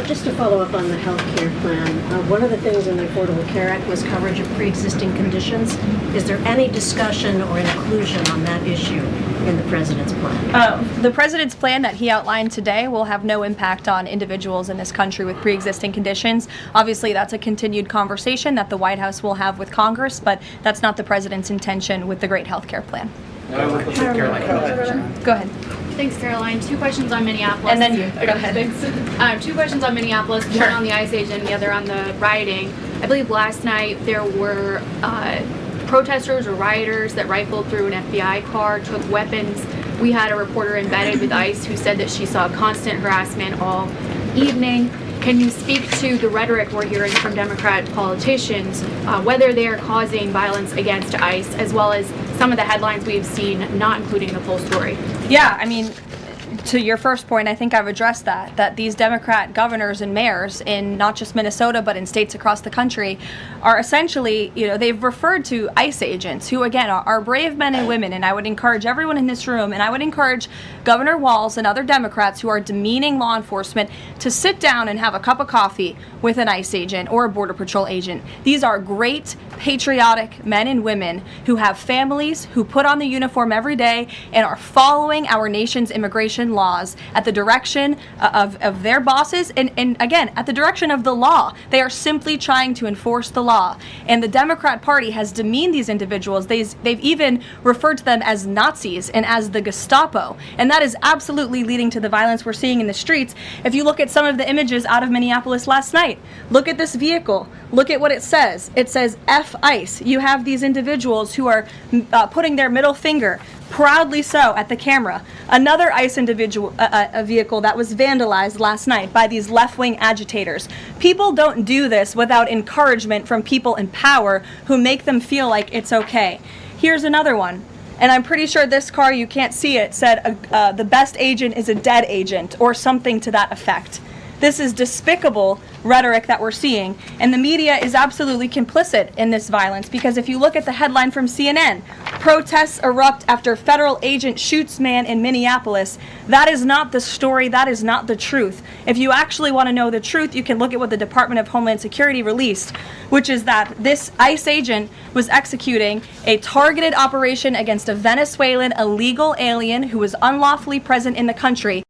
Just to follow up on the health care plan, one of the things in the Affordable Care Act was coverage of pre-existing conditions. Is there any discussion or inclusion on that issue in the president's plan? The president's plan that he outlined today will have no impact on individuals in this country with pre-existing conditions. Obviously, that's a continued conversation that the White House will have with Congress, but that's not the president's intention with the Great Health Care Plan. Go ahead. Thanks, Caroline. Two questions on Minneapolis. And then you. Go ahead. Thanks. Two questions on Minneapolis, one on the ICE agent, the other on the rioting. I believe last night there were protesters or rioters that rifled through an FBI car, took weapons. We had a reporter embedded with ICE who said that she saw constant harassment all evening. Can you speak to the rhetoric we're hearing from Democrat politicians, whether they are causing violence against ICE, as well as some of the headlines we've seen, not including the full story? Yeah, I mean, to your first point, I think I've addressed that these Democrat governors and mayors in not just Minnesota, but in states across the country are essentially, they've referred to ICE agents who, again, are brave men and women. And I would encourage everyone in this room, and I would encourage Governor Walz and other Democrats who are demeaning law enforcement to sit down and have a cup of coffee with an ICE agent or a Border Patrol agent. These are great, patriotic men and women who have families, who put on the uniform every day and are following our nation's immigration laws at the direction of their bosses and again, at the direction of the law. They are simply trying to enforce the law. And the Democrat Party has demeaned these individuals. They've even referred to them as Nazis and as the Gestapo. And that is absolutely leading to the violence we're seeing in the streets. If you look at some of the images out of Minneapolis last night, look at this vehicle. Look at what it says. It says F ICE. You have these individuals who are putting their middle finger, proudly so, at the camera. Another ICE individual, a vehicle that was vandalized last night by these left-wing agitators. People don't do this without encouragement from people in power who make them feel like it's okay. Here's another one. And I'm pretty sure this car, you can't see it, said the best agent is a dead agent or something to that effect. This is despicable rhetoric that we're seeing, and the media is absolutely complicit in this violence, because if you look at the headline from CNN, protests erupt after federal agent shoots man in Minneapolis, that is not the story, that is not the truth. If you actually want to know the truth, you can look at what the Department of Homeland Security released, which is that this ICE agent was executing a targeted operation against a Venezuelan illegal alien who was unlawfully present in the country.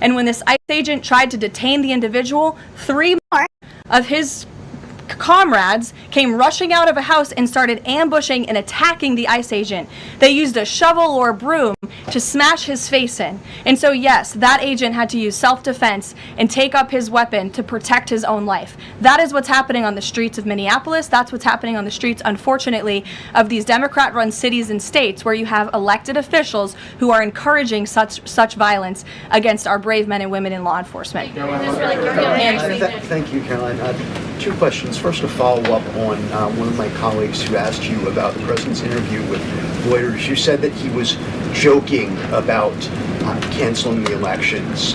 And when this ICE agent tried to detain the individual, 3 more of his comrades came rushing out of a house and started ambushing and attacking the ICE agent. They used a shovel or a broom to smash his face in. And so yes, that agent had to use self-defense and take up his weapon to protect his own life. That is what's happening on the streets of Minneapolis. That's what's happening on the streets, unfortunately, of these Democrat-run cities and states where you have elected officials who are encouraging such violence against our brave men and women in law enforcement. Thank you, Caroline. 2 questions. First, a follow-up on one of my colleagues who asked you about the president's interview with Reuters. You said that he was joking about canceling the elections,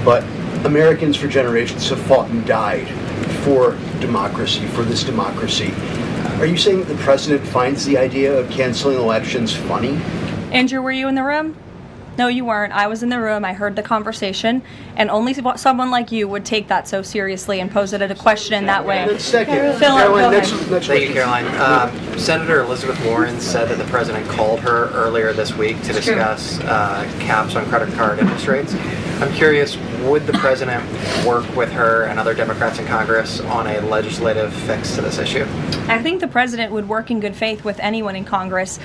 but Americans for generations have fought and died for democracy, for this democracy. Are you saying that the president finds the idea of canceling elections funny? Andrew, were you in the room? No, you weren't. I was in the room. I heard the conversation, and only someone like you would take that so seriously and pose it as a question in that way. Second, Thank you, Caroline. Senator Elizabeth Warren said that the president called her earlier this week to discuss caps on credit card interest rates. I'm curious, would the president work with her and other Democrats in Congress on a legislative fix to this issue? I think the president would work in good faith with anyone in Congress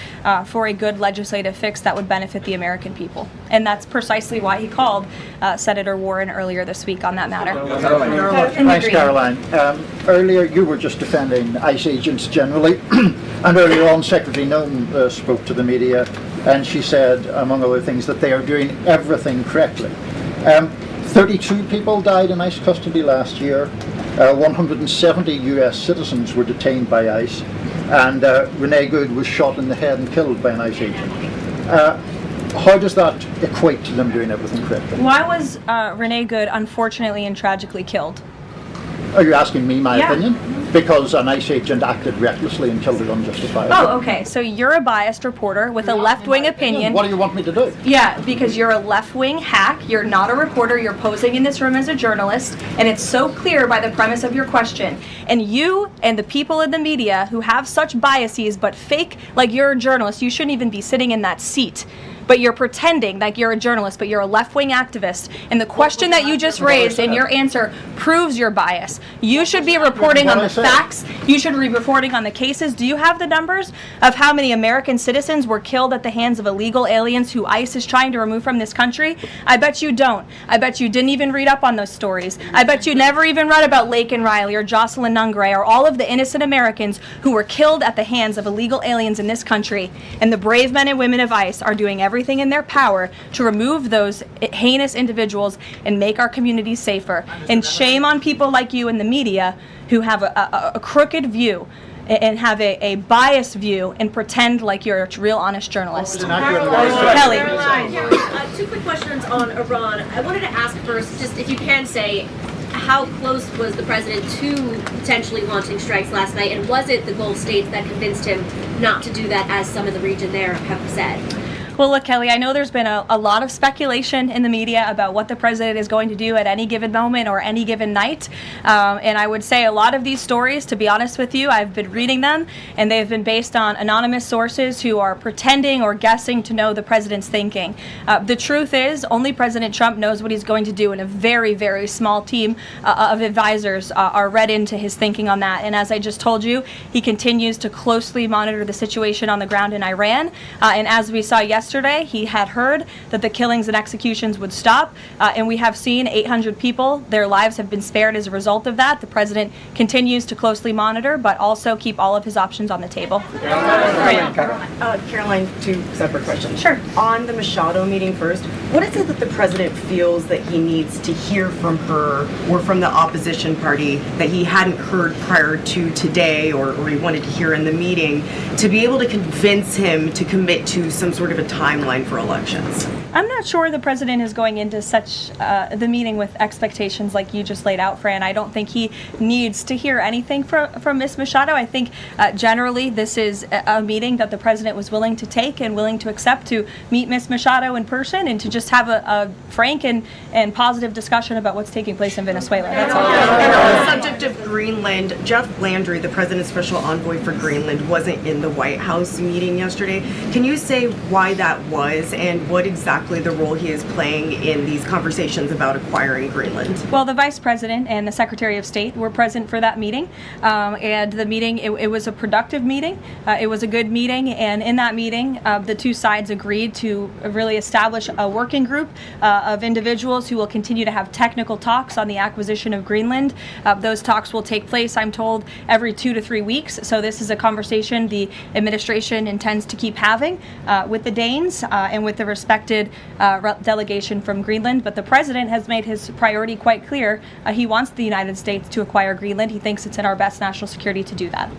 for a good legislative fix that would benefit the American people. And that's precisely why he called Senator Warren earlier this week on that matter. Thanks, Caroline. Earlier, you were just defending ICE agents generally, and earlier on, Secretary Noem spoke to the media, and she said, among other things, that they are doing everything correctly. 32 people died in ICE custody last year. 170 US citizens were detained by ICE, and Renee Good was shot in the head and killed by an ICE agent. How does that equate to them doing everything correctly? Why was Renee Good unfortunately and tragically killed? Are you asking me my Yeah. opinion? Because an ICE agent acted recklessly and killed her unjustifiably. Oh, okay. So you're a biased reporter with a left-wing opinion. What do you want me to do? Yeah, because you're a left-wing hack. You're not a reporter. You're posing in this room as a journalist, and it's so clear by the premise of your question. And you and the people in the media who have such biases but fake like you're a journalist, you shouldn't even be sitting in that seat. But you're pretending like you're a journalist, but you're a left-wing activist. And the question that you just raised and your answer proves your bias. You should be reporting on the facts. You should be reporting on the cases. Do you have the numbers of how many American citizens were killed at the hands of illegal aliens who ICE is trying to remove from this country? I bet you don't. I bet you didn't even read up on those stories. I bet you never even read about Laken Riley or Jocelyn Nungray or all of the innocent Americans who were killed at the hands of illegal aliens in this country. And the brave men and women of ICE are doing everything in their power to remove those heinous individuals and make our communities safer. And shame on people like you in the media who have a crooked view and have a biased view and pretend like you're a real honest journalist. Kelly. Two quick questions on Iran. I wanted to ask first, just if you can say, how close was the president to potentially launching strikes last night, and was it the Gulf states that convinced him not to do that, as some of the region there have said? Well, look, Kelly, I know there's been a lot of speculation in the media about what the president is going to do at any given moment or any given night. And I would say a lot of these stories, to be honest with you, I've been reading them, and they've been based on anonymous sources who are pretending or guessing to know the president's thinking. The truth is, only President Trump knows what he's going to do, and a very, very small team of advisors are read into his thinking on that. And as I just told you, he continues to closely monitor the situation on the ground in Iran. And as we saw yesterday, he had heard that the killings and executions would stop, and we have seen 800 people, their lives have been spared as a result of that. The president continues to closely monitor, but also keep all of his options on the table. Caroline, two separate questions. Sure. On the Machado meeting first, what is it that the president feels that he needs to hear from her or from the opposition party that he hadn't heard prior to today, or he wanted to hear in the meeting, to be able to convince him to commit to some sort of a timeline for elections? I'm not sure the president is going into such the meeting with expectations like you just laid out, Fran. I don't think he needs to hear anything from Ms. Machado. I think generally this is a meeting that the president was willing to take and willing to accept, to meet Ms. Machado in person and to just have a frank and positive discussion about what's taking place in Venezuela. That's all. And on the subject of Greenland, Jeff Landry, the president's special envoy for Greenland, wasn't in the White House meeting yesterday. Can you say why that was and what exactly the role he is playing in these conversations about acquiring Greenland? Well, the Vice President and the Secretary of State were present for that meeting, and the meeting, it was a productive meeting. It was a good meeting, and in that meeting, the two sides agreed to really establish a working group of individuals who will continue to have technical talks on the acquisition of Greenland. Those talks will take place, I'm told, every 2 to 3 weeks, so this is a conversation the administration intends to keep having with the Danes and with the respected delegation from Greenland. But the president has made his priority quite clear. He wants the United States to acquire Greenland. He thinks it's in our best national security to do that.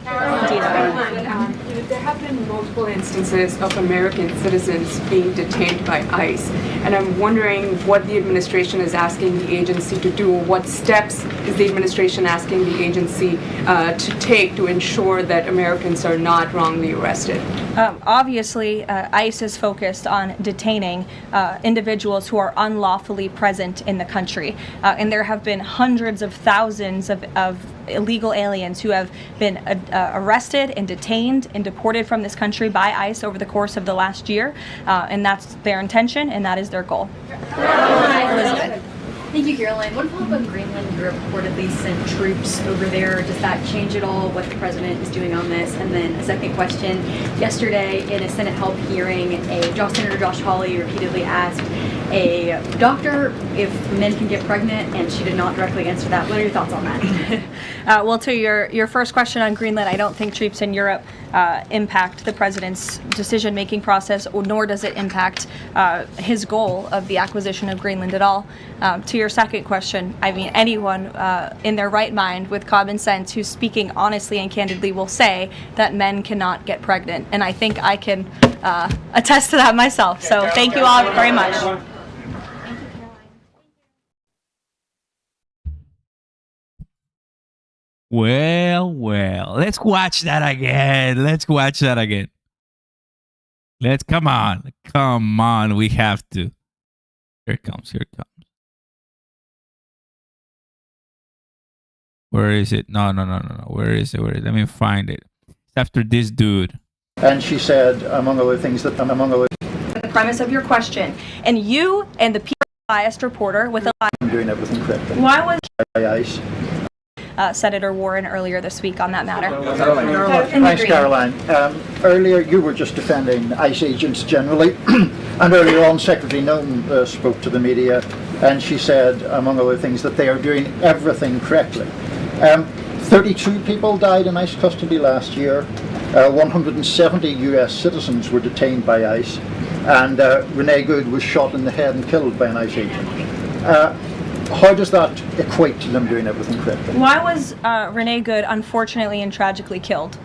There have been multiple instances of American citizens being detained by ICE, and I'm wondering what the administration is asking the agency to do. What steps is the administration asking the agency to take to ensure that Americans are not wrongly arrested? Obviously, ICE is focused on detaining individuals who are unlawfully present in the country. And there have been hundreds of thousands of illegal aliens who have been arrested and detained and deported from this country by ICE over the course of the last year. And that's their intention, and that is their goal. Elizabeth. Thank you, Caroline. One follow-up on Greenland. Europe reportedly sent troops over there. Does that change at all what the president is doing on this? And then a second question. Yesterday, in a Senate help hearing, Senator Josh Hawley repeatedly asked a doctor if men can get pregnant, and she did not directly answer that. What are your thoughts on that? Well, to your first question on Greenland, I don't think troops in Europe impact the president's decision-making process, nor does it impact his goal of the acquisition of Greenland at all. To your second question, I mean, anyone in their right mind with common sense who's speaking honestly and candidly will say that men cannot get pregnant, and I think I can attest to that myself. So thank you all very much. Well, let's watch that again. Come on, we have to. Here it comes. Where is it? No. Where is it? Let me find it. It's after this dude. And she said, among other things, The premise of your question, and you and the biased reporter with a I'm doing everything correctly. Why was ICE. Senator Warren earlier this week on that matter? Thanks, Caroline. Earlier, you were just defending ICE agents generally, and earlier on, Secretary Noem spoke to the media, and she said, among other things, that they are doing everything correctly. 32 people died in ICE custody last year. 170 U.S. citizens were detained by ICE, and Renee Good was shot in the head and killed by an ICE agent. How does that equate to them doing everything correctly? Why was Renee Good unfortunately and tragically killed?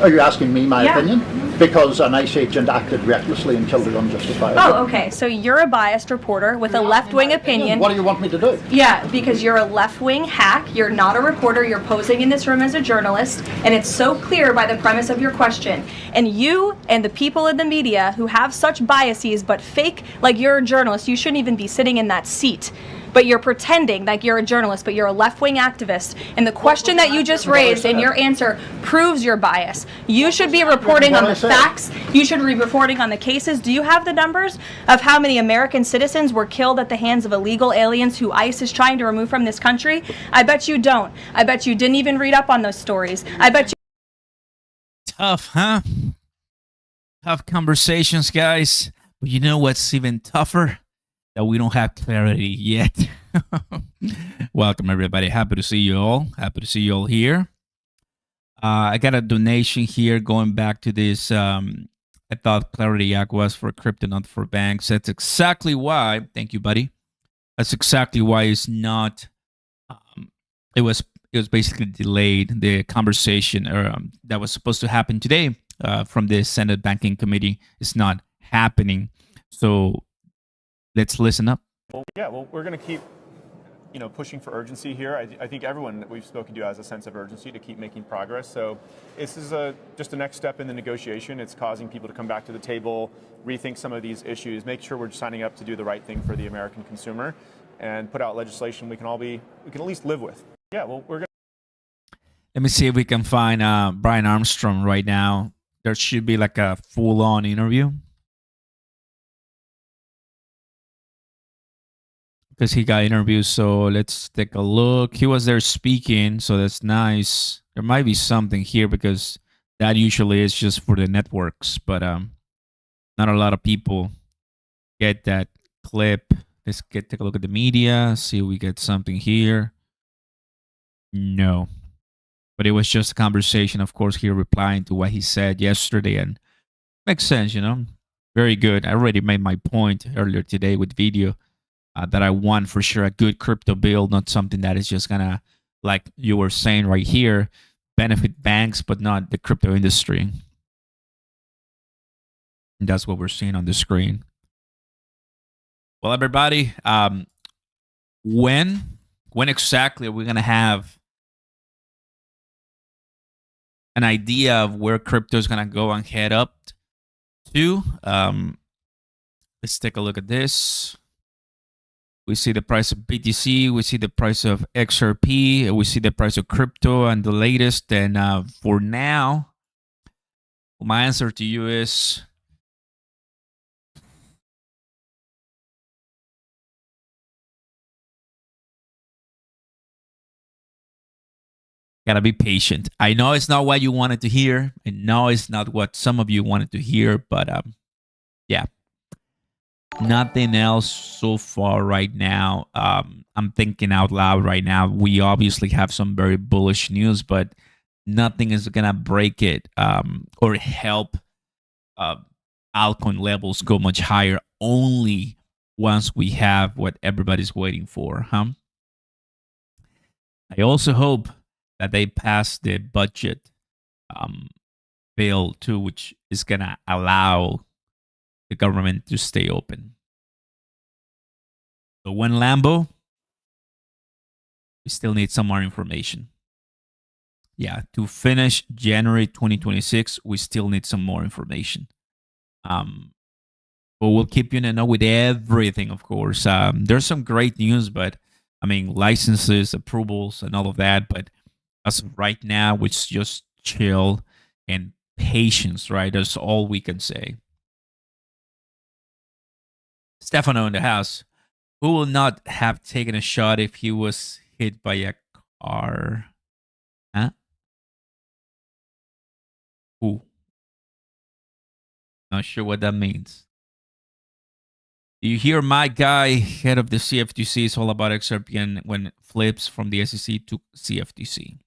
Are you asking me my opinion? Because an ICE agent acted recklessly and killed her unjustifiably. Oh, okay. So you're a biased reporter with a left-wing opinion. What do you want me to do? Yeah, because you're a left-wing hack. You're not a reporter. You're posing in this room as a journalist, and it's so clear by the premise of your question. And you and the people in the media who have such biases but fake like you're a journalist, you shouldn't even be sitting in that seat. But you're pretending like you're a journalist, but you're a left-wing activist. And the question that you just raised and your answer proves your bias. You should be reporting on the facts. You should be reporting on the cases. Do you have the numbers of how many American citizens were killed at the hands of illegal aliens who ICE is trying to remove from this country? I bet you don't. I bet you didn't even read up on those stories. I bet you... Tough, huh? Tough conversations, guys. But you know what's even tougher? That we don't have clarity yet. Welcome, everybody. Happy to see you all. Happy to see you all here. I got a donation here going back to this. I thought Clarity Act was for crypto, not for banks. That's exactly why. Thank you, buddy. That's exactly why it's not. It was basically delayed. The conversation that was supposed to happen today from the Senate Banking Committee is not happening. So let's listen up. Well, we're going to keep, pushing for urgency here. I think everyone that we've spoken to has a sense of urgency to keep making progress. So this is just the next step in the negotiation. It's causing people to come back to the table, rethink some of these issues, make sure we're signing up to do the right thing for the American consumer, and put out legislation we can at least live with. We're going to. Let me see if we can find Brian Armstrong right now. There should be like a full-on interview. Because he got interviewed, so let's take a look. He was there speaking, so that's nice. There might be something here because that usually is just for the networks, but not a lot of people get that clip. Let's take a look at the media, see if we get something here. No. But it was just a conversation, of course, here replying to what he said yesterday, and makes sense, Very good. I already made my point earlier today with video. That I want for sure a good crypto bill, not something that is just gonna, like you were saying right here, benefit banks but not the crypto industry. And that's what we're seeing on the screen. Well, everybody, when exactly are we gonna have an idea of where crypto is gonna go and head up to? Let's take a look at this. We see the price of BTC, we see the price of XRP, we see the price of crypto and the latest. And for now, my answer to you is gotta be patient. I know it's not what you wanted to hear. I know it's not what some of you wanted to hear, but yeah. Nothing else so far right now. I'm thinking out loud right now. We obviously have some very bullish news, but nothing is gonna break it or help uh, altcoin levels go much higher. Only once we have what everybody's waiting for, huh? I also hope that they pass the budget bill too, which is gonna allow the government to stay open. So when Lambo, we still need some more information. Yeah, to finish January 2026, we still need some more information. But we'll keep you in the know with everything, of course. There's some great news, but I mean, licenses, approvals, and all of that. But as of right now, it's just chill and patience, right? That's all we can say. Stefano in the house. Who will not have taken a shot if he was hit by a car? Huh? Who? Not sure what that means. Do you hear my guy, head of the CFTC, is all about XRP when it flips from the SEC to CFTC?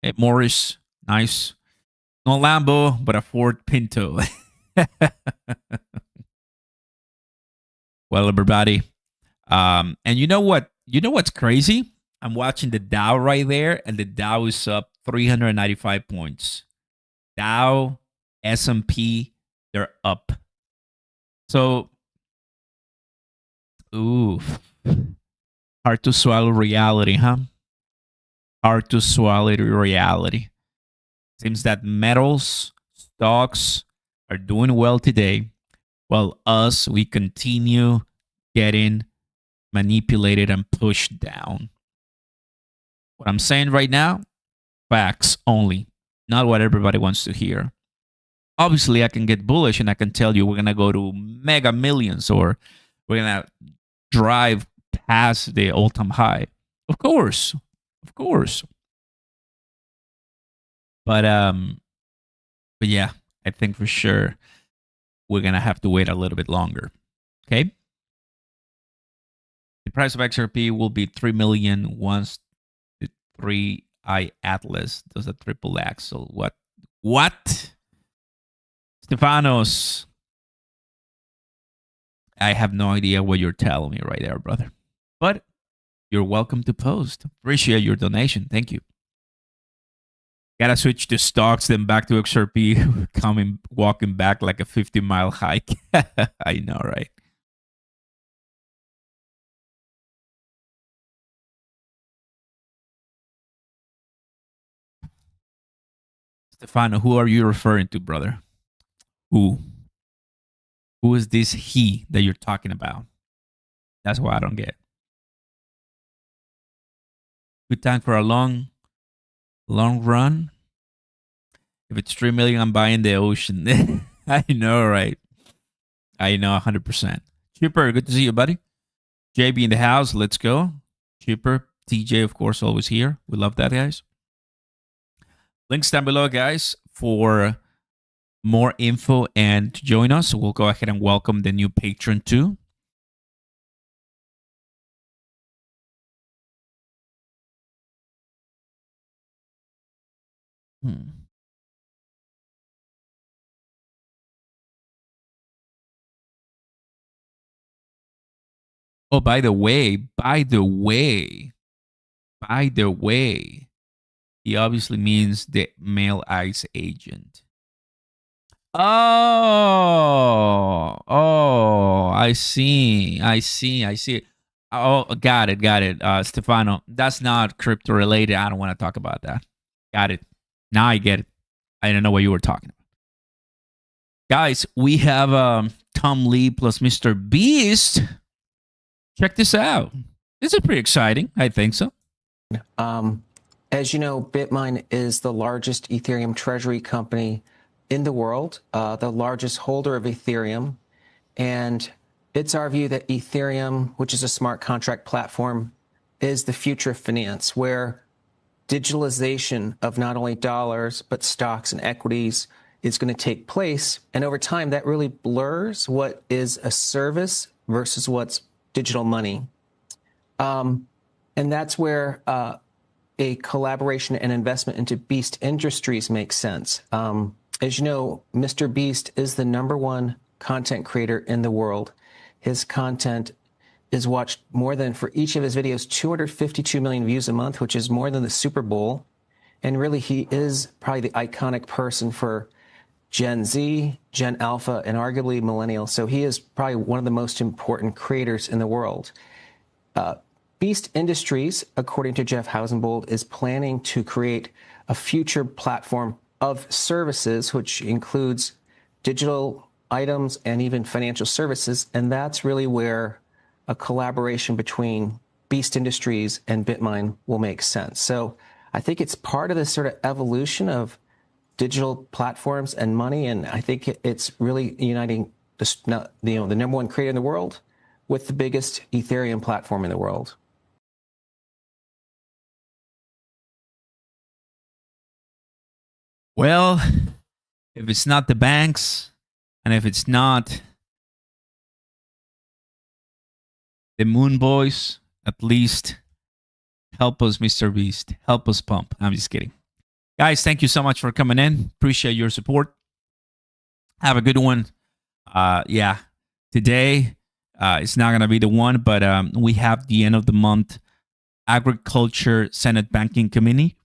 Hey, Morris, nice. No Lambo, but a Ford Pinto. Well, everybody. And you know what? You know what's crazy? I'm watching the Dow right there, and the Dow is up 395 points. Dow, S&P, they're up. So, ooh, hard to swallow reality, huh? Hard to swallow reality. Seems that metals, stocks are doing well today, while us, we continue getting manipulated and pushed down. What I'm saying right now, facts only, not what everybody wants to hear. Obviously, I can get bullish and I can tell you we're going to go to mega millions or we're going to drive past the all-time high. Of course. Of course. But yeah, I think for sure we're going to have to wait a little bit longer. Okay? The price of XRP will be 3 million once the 3i Atlas does a triple axle. What? Stefanos. I have no idea what you're telling me right there, brother. But you're welcome to post. Appreciate your donation. Thank you. Gotta switch to stocks, then back to XRP, walking back like a 50-mile hike. I know, right? Stefano, who are you referring to, brother? Who? Who is this he that you're talking about? That's what I don't get. Good time for a long run. If it's 3 million, I'm buying the ocean. I know, right? I know 100%. Chipper, good to see you, buddy. JB in the house. Let's go. Chipper, TJ, of course, always here. We love that, guys. Links down below, guys, for more info and to join us. We'll go ahead and welcome the new patron too. Oh, by the way, he obviously means the male ICE agent. Oh, I see. Oh, got it. Stefano, that's not crypto related. I don't want to talk about that. Got it. Now I get it. I didn't know what you were talking about. Guys, we have Tom Lee plus Mr. Beast. Check this out. This is pretty exciting. I think so. As you know, Bitmine is the largest Ethereum treasury company in the world, the largest holder of Ethereum. And it's our view that Ethereum, which is a smart contract platform, is the future of finance, where digitalization of not only dollars, but stocks and equities is going to take place. And over time, that really blurs what is a service versus what's digital money. And that's where a collaboration and investment into Beast Industries makes sense. As you know, Mr. Beast is the #1 content creator in the world. His content is watched more than, for each of his videos, 252 million views a month, which is more than the Super Bowl. And really, he is probably the iconic person for Gen Z, Gen Alpha, and arguably millennials. So he is probably one of the most important creators in the world. Beast Industries, according to Jeff Hausenbold, is planning to create a future platform of services, which includes digital items and even financial services. And that's really where a collaboration between Beast Industries and BitMine will make sense. So I think it's part of this sort of evolution of digital platforms and money. And I think it's really uniting the #1 creator in the world with the biggest Ethereum platform in the world. Well, if it's not the banks, and if it's not the Moon Boys, at least help us, Mr. Beast. Help us pump. I'm just kidding. Guys, thank you so much for coming in. Appreciate your support. Have a good one. Yeah, today it's not going to be the one, but we have the end of the month Agriculture Senate Banking Committee.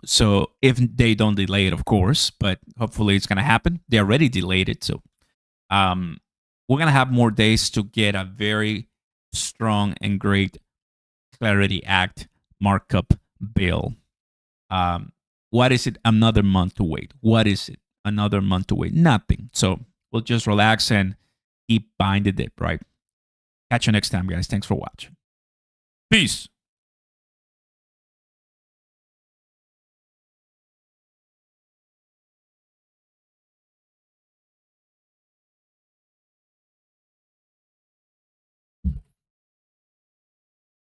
So if they don't delay it, of course, but hopefully it's going to happen. They already delayed it. So we're going to have more days to get a very strong and great Clarity Act markup bill. What is it? Another month to wait. What is it? Another month to wait. Nothing. So we'll just relax and keep buying the dip, right? Catch you next time, guys. Thanks for watching. Peace.